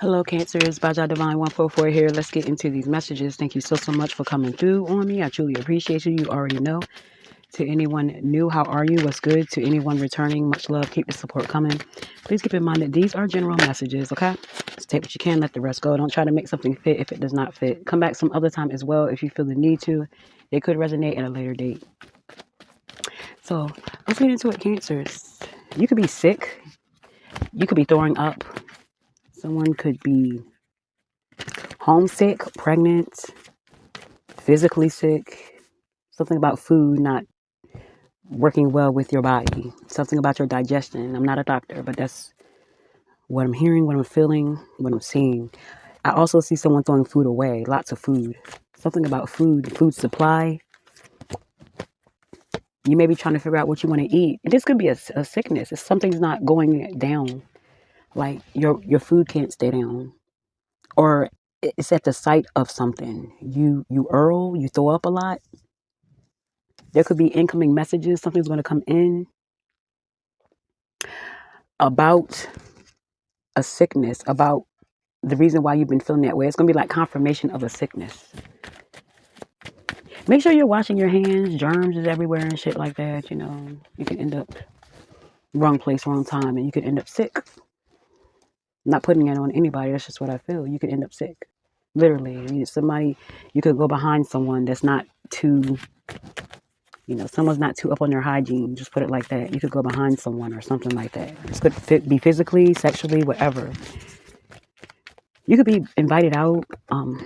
Hello, Cancers. Baja Divine 144 here. Let's get into these messages. Thank you so much for coming through on me. I truly appreciate you. You already know. To anyone new, how are you? What's good? To anyone returning, much love. Keep the support coming. Please keep in mind that these are general messages, okay? Just take what you can, let the rest go. Don't try to make something fit if it does not fit. Come back some other time as well if you feel the need to. It could resonate at a later date. So let's get into it, Cancers. You could be sick. You could be throwing up. Someone could be homesick, pregnant, physically sick, something about food not working well with your body, something about your digestion. I'm not a doctor, but that's what I'm hearing, what I'm feeling, what I'm seeing. I also see someone throwing food away, lots of food. Something about food, food supply. You may be trying to figure out what you want to eat. And this could be a sickness. If something's not going down, like your food can't stay down, or it's at the site of something. You you throw up a lot. There could be incoming messages. Something's going to come in about a sickness, about the reason why you've been feeling that way. It's going to be like confirmation of a sickness. Make sure you're washing your hands. Germs is everywhere and shit like that. You know, you can end up wrong place, wrong time, and you could end up sick. I'm not putting it on anybody. That's just what I feel. You could end up sick. Literally, somebody, you could go behind someone that's not too, someone's not too up on their hygiene. Just put it like that. You could go behind someone or something like that. This could be physically, sexually, whatever. You could be invited out to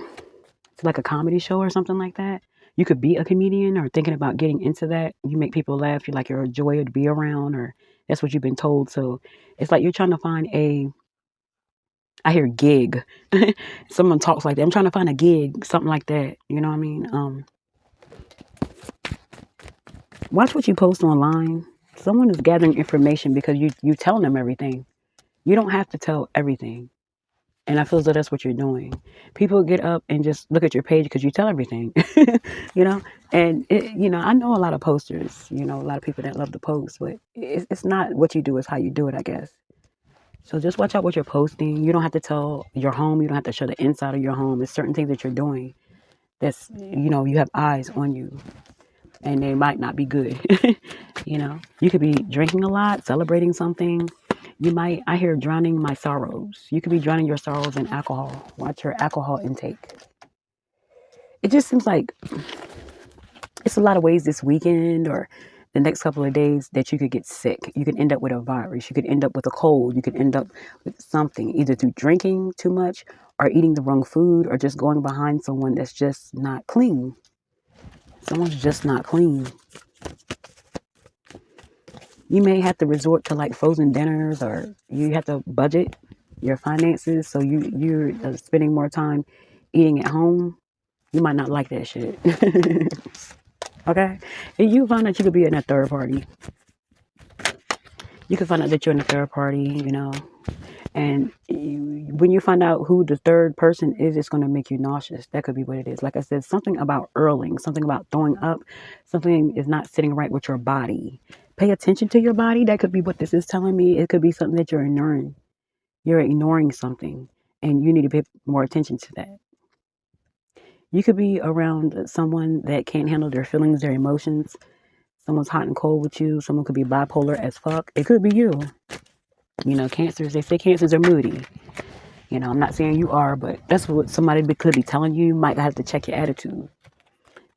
like a comedy show or something like that. You could be a comedian or thinking about getting into that. You make people laugh. You're a joy to be around, or that's what you've been told. So it's like you're trying to find I hear gig. Someone talks like that. I'm trying to find a gig, something like that. You know what I mean? Watch what you post online. Someone is gathering information because you telling them everything. You don't have to tell everything. And I feel as though that's what you're doing. People get up and just look at your page because you tell everything, you know. And I know a lot of posters, a lot of people that love to post, but it's not what you do; it's how you do it, I guess. So just watch out what you're posting. You don't have to tell your home. You don't have to show the inside of your home. There's certain things that you're doing that's you have eyes on you, and they might not be good. You could be drinking a lot, celebrating something. I hear drowning my sorrows. You could be drowning your sorrows in alcohol. Watch your alcohol intake. It just seems like it's a lot of ways this weekend or the next couple of days that you could get sick. You could end up with a virus. You could end up with a cold. You could end up with something, either through drinking too much or eating the wrong food or just going behind someone that's just not clean. Someone's just not clean. You may have to resort to like frozen dinners, or you have to budget your finances, so you're spending more time eating at home. You might not like that shit. Okay, and you find out you could be in a third party. You can find out that you're in a third party, and when you find out who the third person is, it's going to make you nauseous. That could be what it is. Like I said, something about earling, something about throwing up, something is not sitting right with your body. Pay attention to your body. That could be what this is telling me. It could be something that you're ignoring. You're ignoring something, and you need to pay more attention to that. You could be around someone that can't handle their feelings, their emotions. Someone's hot and cold with you. Someone could be bipolar as fuck. It could be you. Cancers, they say cancers are moody. I'm not saying you are, but that's what somebody could be telling you. You might have to check your attitude.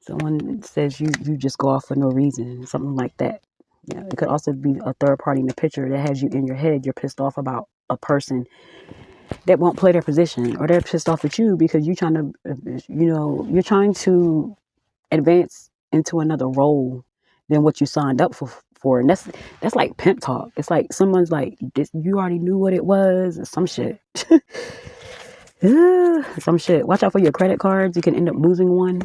Someone says you just go off for no reason, something like that. It could also be a third party in the picture that has you in your head. You're pissed off about a person that won't play their position, or they're pissed off at you because you're trying to advance into another role than what you signed up for. And that's like pimp talk. It's like someone's like, you already knew what it was, or some shit. Some shit. Watch out for your credit cards. You can end up losing one.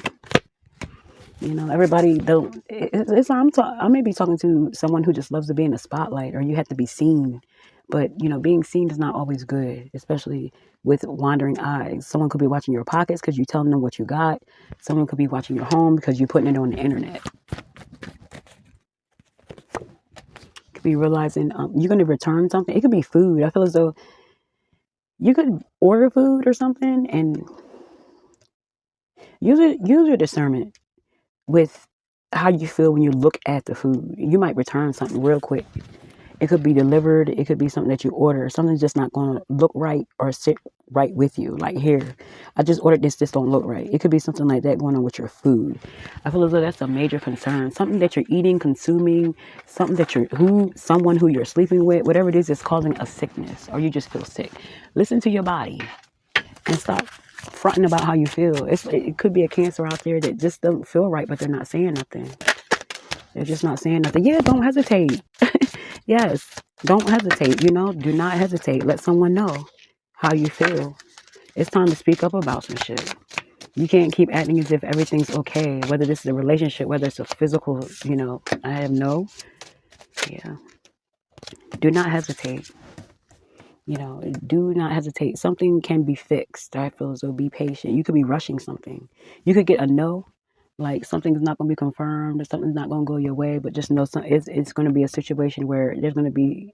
Everybody don't. I may be talking to someone who just loves to be in the spotlight, or you have to be seen. But being seen is not always good, especially with wandering eyes. Someone could be watching your pockets because you're telling them what you got. Someone could be watching your home because you're putting it on the internet. Could be realizing you're going to return something. It could be food. I feel as though You could order food or something and use your discernment with how you feel when you look at the food. You might return something real quick. It could be delivered. It could be something that you order. Something's just not going to look right or sit right with you. Like, here, I just ordered this. This don't look right. It could be something like that going on with your food. I feel as though that's a major concern. Something that you're eating, consuming, something that someone who you're sleeping with, whatever it is causing a sickness, or you just feel sick. Listen to your body and stop fronting about how you feel. It could be a cancer out there that just doesn't feel right, but they're not saying nothing. They're just not saying nothing. Yeah, don't hesitate. Yes, don't hesitate. Do not hesitate. Let someone know how you feel. It's time to speak up about some shit. You can't keep acting as if everything's okay, whether this is a relationship, whether it's a physical, I have no. Yeah. Do not hesitate. Do not hesitate. Something can be fixed. I feel as though be patient. You could be rushing something. You could get a no, like something's not going to be confirmed or something's not going to go your way, but just know it's going to be a situation where there's going to be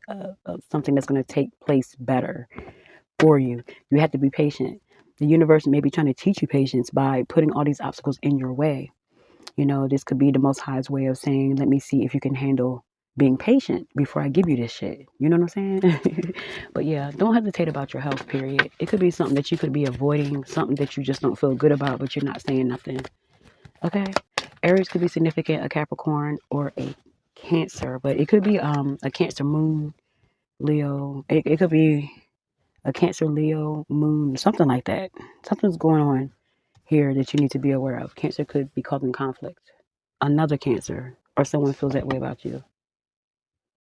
something that's going to take place better for you. You have to be patient. The universe may be trying to teach you patience by putting all these obstacles in your way. This could be the Most High's way of saying, let me see if you can handle being patient before I give you this shit. You know what I'm saying? But yeah, don't hesitate about your health, period. It could be something that you could be avoiding, something that you just don't feel good about, but you're not saying nothing. Okay? Aries could be significant, a Capricorn, or a Cancer, but it could be a Cancer moon, Leo. It could be a Cancer, Leo, moon, something like that. Something's going on here that you need to be aware of. Cancer could be causing conflict. Another Cancer, or someone feels that way about you.